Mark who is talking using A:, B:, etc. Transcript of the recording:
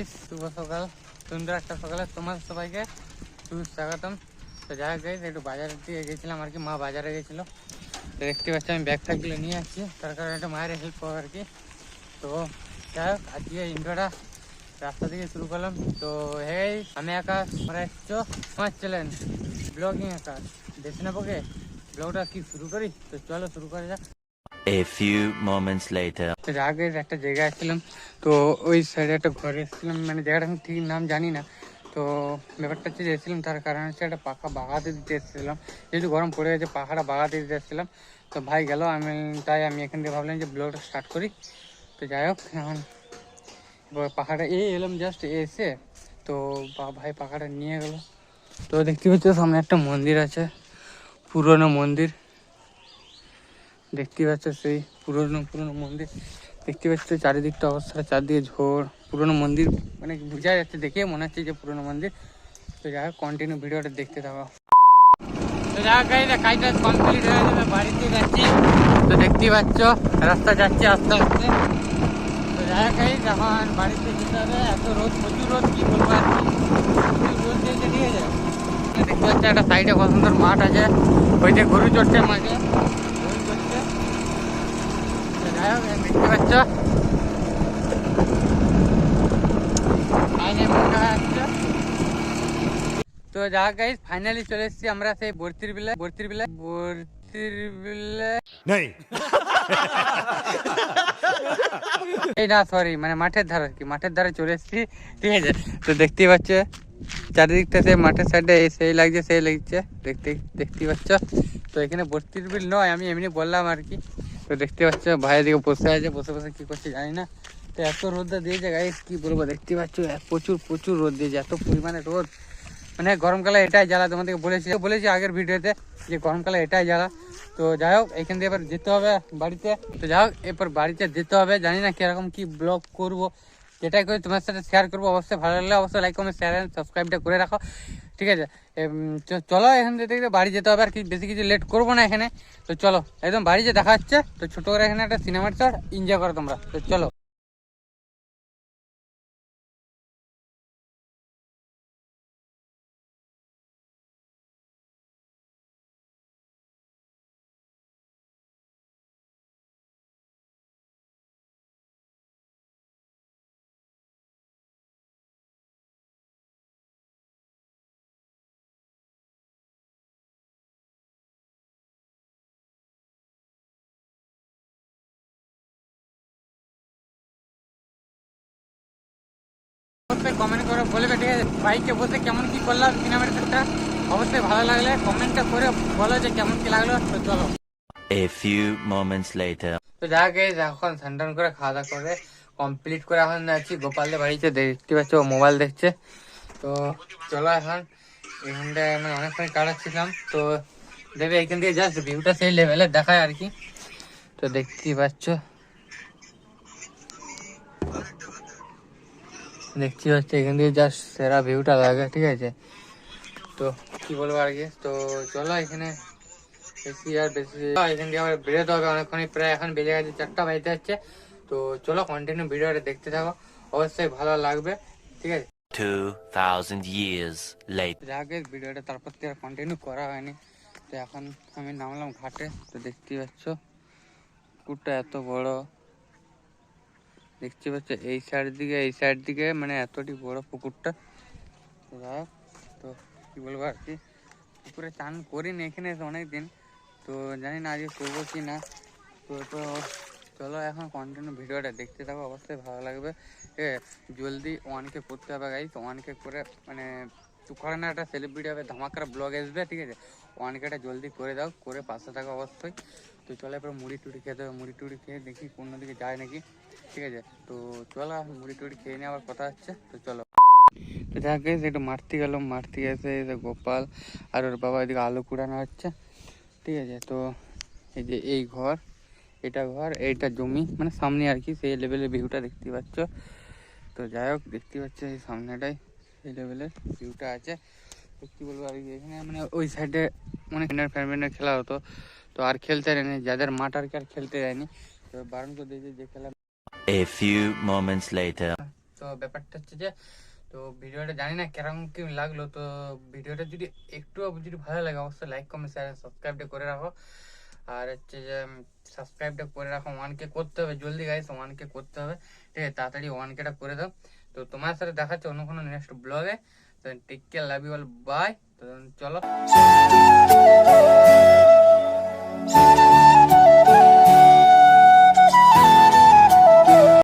A: Guys, শুভ সকাল, সুন্দর একটা সকালে তোমার সবাইকে স্বাগতম। তো যাই হোক গাইস, একটু বাজারের দিকে গেছিলাম আর কি, মা বাজারে গেছিলো। তো দেখতে পাচ্ছি আমি ব্যাগ ফ্যাগগুলো নিয়ে আসছি, তার কারণে একটা মায়ের হেল্প করবো আর কি। তো যাই হোক, আজকে ইন্ট্রোটা রাস্তা থেকে শুরু করলাম। তো হেই, আমি আকাশ, আমরা এসছো আমার চ্যানেল ব্লগিং আকাশ। দেখে নেবো কে ব্লগটা কি শুরু করি? তো চলো শুরু করা যাক।
B: A few moments later.
A: আগে একটা জায়গায় আসছিলাম, তো ওই সাইডে একটা ঘরে এসেছিলাম, মানে জায়গাটা আমি ঠিক নাম জানি না। তো ব্যাপারটা হচ্ছে যে এসেছিলাম তার কারণ হচ্ছে একটা পাখা বাগাতে দিতে এসেছিলাম, যেহেতু গরম পড়ে গেছে পাখাটা বাগাতে দিতে এসেছিলাম। তো ভাই গেল, তাই আমি এখান থেকে ভাবলাম যে ব্লগটা স্টার্ট করি। তো যাই হোক, এখন পাখাটা এলাম জাস্ট এসে, তো ভাই পাখাটা নিয়ে গেল। তো দেখতে পাচ্ছ সামনে একটা মন্দির আছে, পুরনো মন্দির দেখতে পাচ্ছ, সেই পুরনো মন্দির দেখতে পাচ্ছ। চারিদিকটা অবস্থা, চারদিকে ঝোড়, পুরনো মন্দির, মানে বোঝা যাচ্ছে দেখে মনে হচ্ছে যে পুরনো মন্দির। তো যাই হোক, কন্টিনিউ ভিডিওটা দেখতে থাকো। তো যাই হোক গাইস, কাজটা কমপ্লিট হয়ে যাবে, বাড়িতে যাচ্ছি। তো দেখতেই পাচ্ছ রাস্তা যাচ্ছে আস্তে আস্তে। তো যাই হোক গাইস, এখন বাড়িতে যেতে হবে। এত রোদ, প্রচুর রোদ, কি বলবো আর কি, প্রচুর রোদ দিয়েছে, ঠিক আছে। দেখতে পাচ্ছ একটা সাইডে কত সুন্দর মাঠ আছে, ওই যে গরু চড়ছে মাঠে, গরু চড়ছে। যাই হোক, দেখতে পাচ্ছ তো যা গাইস, ফাইনালি চলে এসেছি আমরা সেই বর্তির বিলে এই না, সরি, মানে মাঠের ধারে আর কি, মাঠের ধারে চলে এসেছি, ঠিক আছে। তো দেখতেই পাচ্ছ চারিদিকটা সেই মাঠের সাইডে সেই লাগছে দেখতেই পাচ্ছ। তো এখানে বর্তির বিল নয়, আমি এমনি বললাম আর কি। তো দেখতে পাচ্ছ ভাইয়ের দিকে বসে আছে, বসে কি করছে জানি না। তো এত রোদ দিয়েছে গাইস, কি বলবো, দেখতে পাচ্ছ প্রচুর রোদ দিয়েছে, এত পরিমাণে রোদ। মানে গরমকালে এটাই জ্বালা, তোমাদেরকে বলেছি আগের ভিডিওতে যে গরমকালে এটাই জ্বালা। তো যাই হোক, এখান দিয়ে এবার যেতে হবে বাড়িতে। তো যাই হোক, এরপর বাড়িতে যেতে হবে, জানি না কিরকম কি ব্লগ করব, যেটাই করে তোমার সাথে শেয়ার করবো। অবশ্যই ভালো লাগলে অবশ্যই লাইক কমেন্ট শেয়ার এন্ড সাবস্ক্রাইবটা করে রাখো, ঠিক আছে। চলো এখান থেকে বাড়ি যেতে হবে, আর কি বেশি কিছু লেট করবো না এখানে। তো চলো একদম বাড়ি যে দেখা হচ্ছে। তো ছোটো করে এখানে একটা সিনেমার শট এনজয় করো তোমরা, তো চলো। অবশ্যই কমেন্ট করে বলবে, ঠিক আছে, বাইকে বসে কেমন কি করলাম সিনেমার শটটা। অবশ্যই ভালো লাগলে কমেন্টটা করে বলো যে কেমন কি লাগলো। তো চলো।
B: A few moments later.
A: তো যা গেছে, এখন স্নান করে খাওয়া দাওয়া করে কমপ্লিট করে এখন যাচ্ছি গোপালদের বাড়িতে। দেখতে পাচ্ছ ও মোবাইল দেখছে। তো চলো এখন এখানটায় আমি অনেকক্ষণ কাটাচ্ছিলাম। তো দেবে এখান থেকে জাস্ট ভিউটা সেই লেভেলে দেখায় আর কি। তো দেখতেই পাচ্ছ এখান থেকে জাস্ট সেরা ভিউটা লাগে, ঠিক আছে। তো কি বলবো আর কি, তো চলো এখানে বেশি এখান থেকে আবার বেরোতে হবে অনেকক্ষণই, প্রায় এখন বেজে গেছে 4টা বাজতে যাচ্ছে। তো চলো কন্টিনিউ ভিডিওটা দেখতে থাকো, অবশ্যই ভালো লাগবে, ঠিক আছে।
B: 2000 years later.
A: যাকে ভিডিওটা তারপর থেকে আর কন্টিনিউ করা হয়নি। তো এখন আমি নামলাম ঘাটে। তো দেখতে পাচ্ছ পুকুরটা এত বড়, দেখতে পাচ্ছ এই সাইড দিকে মানে এতটি বড় পুকুরটা। তো যাই হোক, তো কি বলবো আর কি, পুকুরে চান করিনি এখানে এসে অনেকদিন। তো জানি না আজকে করবো কি না। তো চলো এখন কন্টিনিউ ভিডিওটা দেখতে থাকো, অবশ্যই ভালো লাগবে, ঠিক আছে। জলদি 1K করতে হবে গাইস, 1K করে মানে করে না, একটা সেলিব্রিটি হবে, ধামাকার ব্লগ আসবে, ঠিক আছে। 1Kটা জলদি করে দাও, করে পাশে থাকো অবশ্যই। তো চলো এবার মুড়ি টুড়ি খেতে হবে, মুড়ি টুড়ি খেয়ে দেখি কোন দিকে যায় নাকি, ঠিক আছে। তো চলো মুড়ি টুড়ি খেয়ে নিয়ে আবার কথা হচ্ছে, তো চলো। তো যাক গাইস, একটু মারতে গেলাম, মারতে এসে গোপাল আর ওর বাবা এদিকে আলু কুড়ানো হচ্ছে, ঠিক আছে। তো এই যে এই ঘর, এটা ঘর, এইটা জমি, মানে সামনে আর কি সেই লেভেলের ভিউটা দেখতে পাচ্ছ। তো যাই হোক, দেখতে পাচ্ছ এই সামনেটাই সেই লেভেলের ভিউটা আছে। তো কী বলবো আর কি, এখানে মানে ওই সাইডে মানে ফ্যামিলির খেলা হতো। তো আর খেলতে যায়নি, যাদের মাঠ আর কি আর খেলতে যায়নি, তো বারণ করে দিয়েছে যে খেলা।
B: A few moments later.
A: তো ব্যাপারটা হচ্ছে যে, তো ভিডিওটা জানি না কেরকম কি লাগলো, তো ভিডিওটা যদি একটু যদি ভালো লাগে অবশ্যই লাইক কমেন্ট শেয়ার সাবস্ক্রাইবটা করে রাখো। আর হচ্ছে যে সাবস্ক্রাইবটা করে রাখো, 1K করতে হবে জলদি গাইস, 1K করতে হবে, ঠিক আছে, তাড়াতাড়ি 1Kটা করে দাও। তো তোমার সাথে দেখাচ্ছে অন্য কোনো নেক্সট ব্লগে। তো take care, love you all, bye. তো চলো।